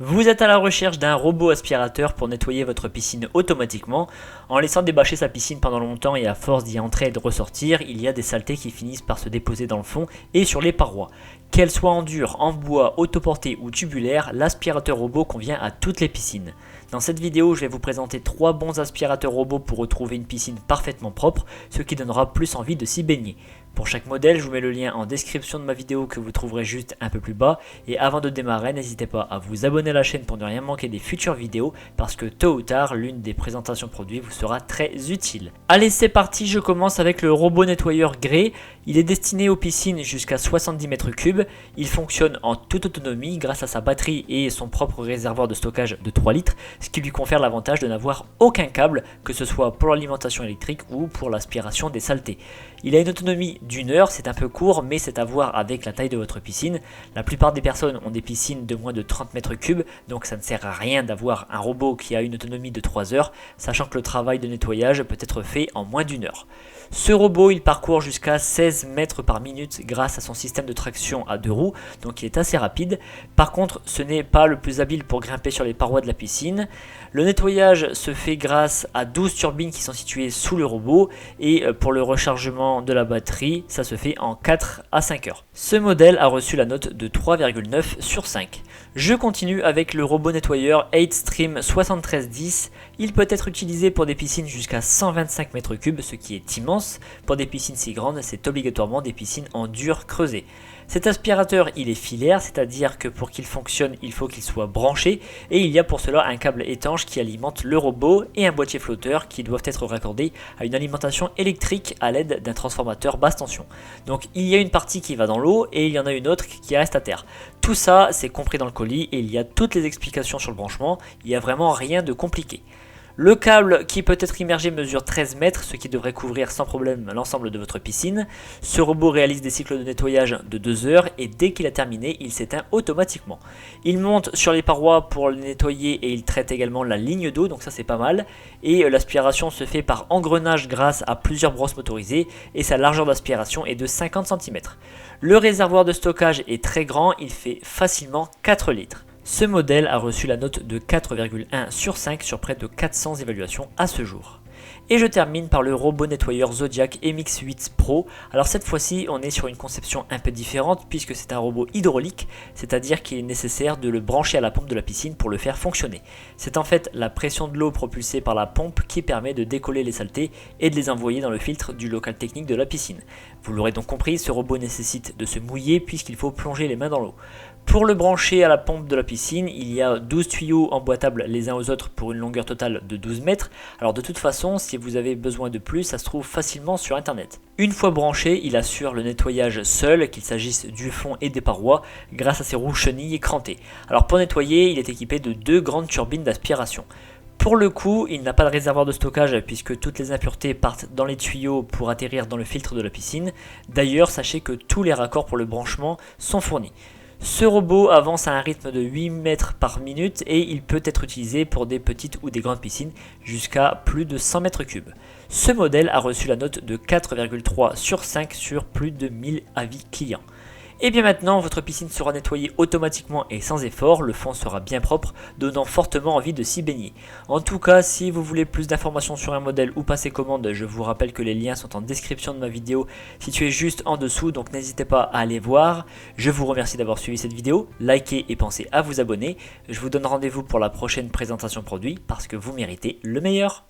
Vous êtes à la recherche d'un robot aspirateur pour nettoyer votre piscine automatiquement. En laissant débâcher sa piscine pendant longtemps et à force d'y entrer et de ressortir, il y a des saletés qui finissent par se déposer dans le fond et sur les parois. Qu'elle soit en dur, en bois, autoporté ou tubulaire, l'aspirateur robot convient à toutes les piscines. Dans cette vidéo, je vais vous présenter 3 bons aspirateurs robots pour retrouver une piscine parfaitement propre, ce qui donnera plus envie de s'y baigner. Pour chaque modèle, je vous mets le lien en description de ma vidéo que vous trouverez juste un peu plus bas. Et avant de démarrer, n'hésitez pas à vous abonner à la chaîne pour ne rien manquer des futures vidéos, parce que tôt ou tard, l'une des présentations produits vous sera très utile. Allez, c'est parti, je commence avec le robot nettoyeur Grey. Il est destiné aux piscines jusqu'à 70 mètres cubes. Il fonctionne en toute autonomie grâce à sa batterie et son propre réservoir de stockage de 3 litres, ce qui lui confère l'avantage de n'avoir aucun câble, que ce soit pour l'alimentation électrique ou pour l'aspiration des saletés. Il a une autonomie d'1 heure, c'est un peu court, mais c'est à voir avec la taille de votre piscine. La plupart des personnes ont des piscines de moins de 30 mètres cubes, donc ça ne sert à rien d'avoir un robot qui a une autonomie de 3 heures, sachant que le travail de nettoyage peut être fait en moins d'1 heure. Ce robot, il parcourt jusqu'à 16 mètres par minute grâce à son système de traction à 2 roues, donc il est assez rapide. Par contre, ce n'est pas le plus habile pour grimper sur les parois de la piscine. Le nettoyage se fait grâce à 12 turbines qui sont situées sous le robot, et pour le rechargement de la batterie, ça se fait en 4 à 5 heures. Ce modèle a reçu la note de 3,9 sur 5. Je continue avec le robot nettoyeur 8Stream 7310. Il peut être utilisé pour des piscines jusqu'à 125 mètres cubes, ce qui est immense. Pour des piscines si grandes, c'est obligatoirement des piscines en dur creusé. Cet aspirateur, il est filaire, c'est-à-dire que pour qu'il fonctionne, il faut qu'il soit branché, et il y a pour cela un câble étanche qui alimente le robot et un boîtier flotteur qui doivent être raccordés à une alimentation électrique à l'aide d'un transformateur basse tension. Donc il y a une partie qui va dans l'eau et il y en a une autre qui reste à terre. Tout ça, c'est compris dans le colis et il y a toutes les explications sur le branchement, il n'y a vraiment rien de compliqué. Le câble qui peut être immergé mesure 13 mètres, ce qui devrait couvrir sans problème l'ensemble de votre piscine. Ce robot réalise des cycles de nettoyage de 2 heures et dès qu'il a terminé, il s'éteint automatiquement. Il monte sur les parois pour les nettoyer et il traite également la ligne d'eau, donc ça c'est pas mal. Et l'aspiration se fait par engrenage grâce à plusieurs brosses motorisées et sa largeur d'aspiration est de 50 cm. Le réservoir de stockage est très grand, il fait facilement 4 litres. Ce modèle a reçu la note de 4,1 sur 5 sur près de 400 évaluations à ce jour. Et je termine par le robot nettoyeur Zodiac MX8 Pro. Alors cette fois-ci, on est sur une conception un peu différente puisque c'est un robot hydraulique, c'est-à-dire qu'il est nécessaire de le brancher à la pompe de la piscine pour le faire fonctionner. C'est en fait la pression de l'eau propulsée par la pompe qui permet de décoller les saletés et de les envoyer dans le filtre du local technique de la piscine. Vous l'aurez donc compris, ce robot nécessite de se mouiller puisqu'il faut plonger les mains dans l'eau. Pour le brancher à la pompe de la piscine, il y a 12 tuyaux emboîtables les uns aux autres pour une longueur totale de 12 mètres. Alors de toute façon, si vous avez besoin de plus, ça se trouve facilement sur internet. Une fois branché, il assure le nettoyage seul, qu'il s'agisse du fond et des parois, grâce à ses roues chenilles écrantées. Alors pour nettoyer, il est équipé de 2 grandes turbines d'aspiration. Pour le coup, il n'a pas de réservoir de stockage puisque toutes les impuretés partent dans les tuyaux pour atterrir dans le filtre de la piscine. D'ailleurs, sachez que tous les raccords pour le branchement sont fournis. Ce robot avance à un rythme de 8 mètres par minute et il peut être utilisé pour des petites ou des grandes piscines jusqu'à plus de 100 mètres cubes. Ce modèle a reçu la note de 4,3 sur 5 sur plus de 1000 avis clients. Et bien maintenant, votre piscine sera nettoyée automatiquement et sans effort, le fond sera bien propre, donnant fortement envie de s'y baigner. En tout cas, si vous voulez plus d'informations sur un modèle ou passer commande, je vous rappelle que les liens sont en description de ma vidéo située juste en dessous, donc n'hésitez pas à aller voir. Je vous remercie d'avoir suivi cette vidéo, likez et pensez à vous abonner. Je vous donne rendez-vous pour la prochaine présentation produit parce que vous méritez le meilleur.